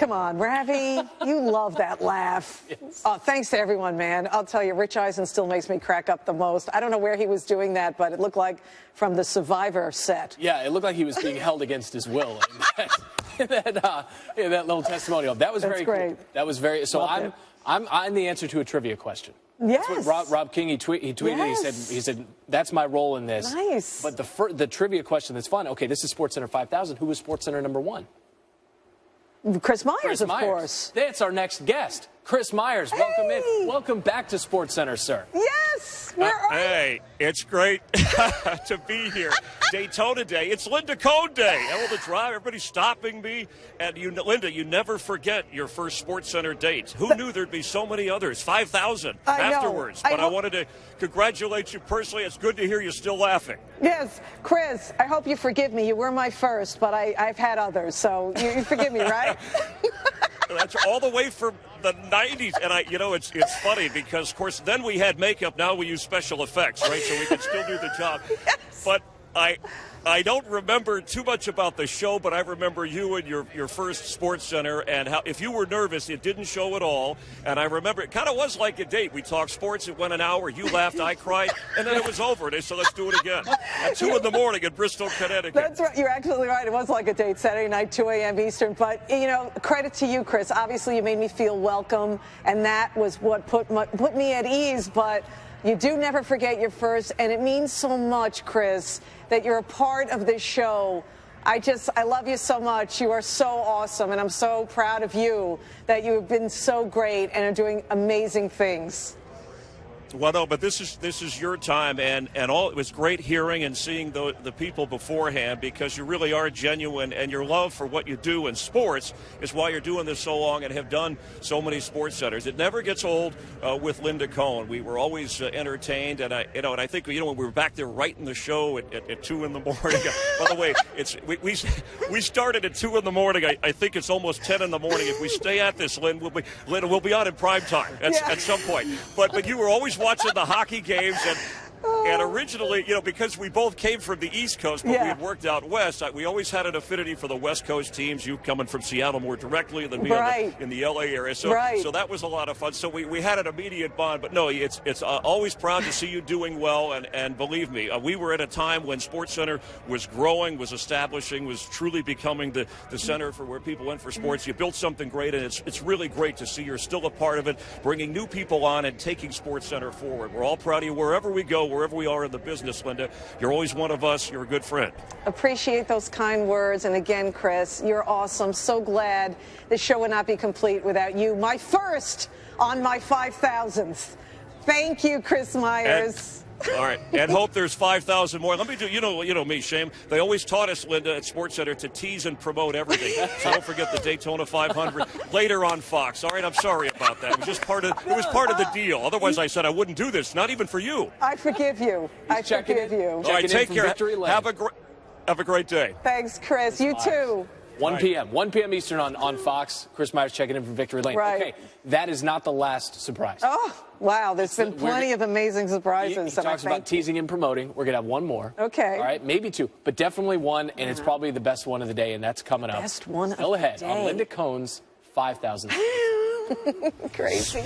Come on, Ravi, you love that laugh. Yes. Thanks to everyone, man. I'll tell you, Rich Eisen still makes me crack up the most. I don't know where he was doing that, but it looked like from the Survivor set. Yeah, it looked like he was being held against his will in that little testimonial. That was very great. Cool. That was very. So I'm the answer to a trivia question. Yes. That's what Rob King, he tweeted, yes. he said, that's my role in this. Nice. But the trivia question that's fun, okay, this is SportsCenter 5000. Who was SportsCenter number 1? Chris Myers, of course. That's our next guest. Chris Myers, welcome in. Welcome back to SportsCenter, sir. Yes. Where are you? Hey, it's great to be here. Daytona Day. It's Linda Cohn Day. All the drive, everybody's stopping me. And Linda, you never forget your first SportsCenter date. Who knew there'd be so many others? 5,000 afterwards. But I wanted to congratulate you personally. It's good to hear you still laughing. Yes, Chris, I hope you forgive me. You were my first, but I've had others, so you forgive me, right? That's all the way from the 90s. And it's funny because, of course, then we had makeup. Now we use special effects, right? So we can still do the job. Yes. But I don't remember too much about the show, but I remember you and your first SportsCenter and how if you were nervous, it didn't show at all. And I remember it kind of was like a date. We talked sports. It went an hour. You laughed. I cried. And then it was over. And they said, let's do it again. At 2 in the morning in Bristol, Connecticut. That's right. You're absolutely right. It was like a date, Saturday night, 2 a.m. Eastern. But, credit to you, Chris. Obviously, you made me feel welcome, and that was what put me at ease. But you do never forget your first, and it means so much, Chris, that you're a part of this show. I love you so much. You are so awesome, and I'm so proud of you that you have been so great and are doing amazing things. Well, no, but this is your time, and all. It was great hearing and seeing the people beforehand because you really are genuine, and your love for what you do in sports is why you're doing this so long and have done so many SportsCenters. It never gets old with Linda Cohn. We were always entertained, and I think when we were back there writing the show at 2 in the morning. By the way, we started at 2 in the morning. I think it's almost 10 in the morning. If we stay at this, Linda, we'll be on in prime time at some point. But you were always watching the hockey games, and originally, because we both came from the East Coast, but we had worked out West, we always had an affinity for the West Coast teams, you coming from Seattle more directly than me in the L.A. area. So that was a lot of fun. So we had an immediate bond. But no, it's always proud to see you doing well, and believe me, we were at a time when SportsCenter was growing, was establishing, was truly becoming the center for where people went for sports. You built something great, and it's really great to see you're still a part of it, bringing new people on and taking SportsCenter forward. We're all proud of you wherever we go, wherever we are in the business, Linda. You're always one of us. You're a good friend. Appreciate those kind words. And again, Chris, you're awesome. So glad this show would not be complete without you. My first on my 5,000th. Thank you, Chris Myers. All right, and hope there's 5,000 more. Let me do, you know me, Shane. They always taught us, Linda, at SportsCenter to tease and promote everything. So don't forget the Daytona 500 later on Fox. All right, I'm sorry about that. It was just part of the deal. Otherwise, I said I wouldn't do this, not even for you. I forgive you. I forgive you. All right, take care. Have a great day. Thanks, Chris. You too. 1 p.m. Eastern on Fox. Chris Myers checking in from Victory Lane. Right. Okay, that is not the last surprise. Oh, wow. There's been plenty of amazing surprises. He talks about teasing and promoting. We're going to have one more. Okay. All right, maybe 2, but definitely 1, and it's probably the best one of the day, and that's coming up. Best one Still of the ahead day. on Linda Cohn's 5,000. Crazy.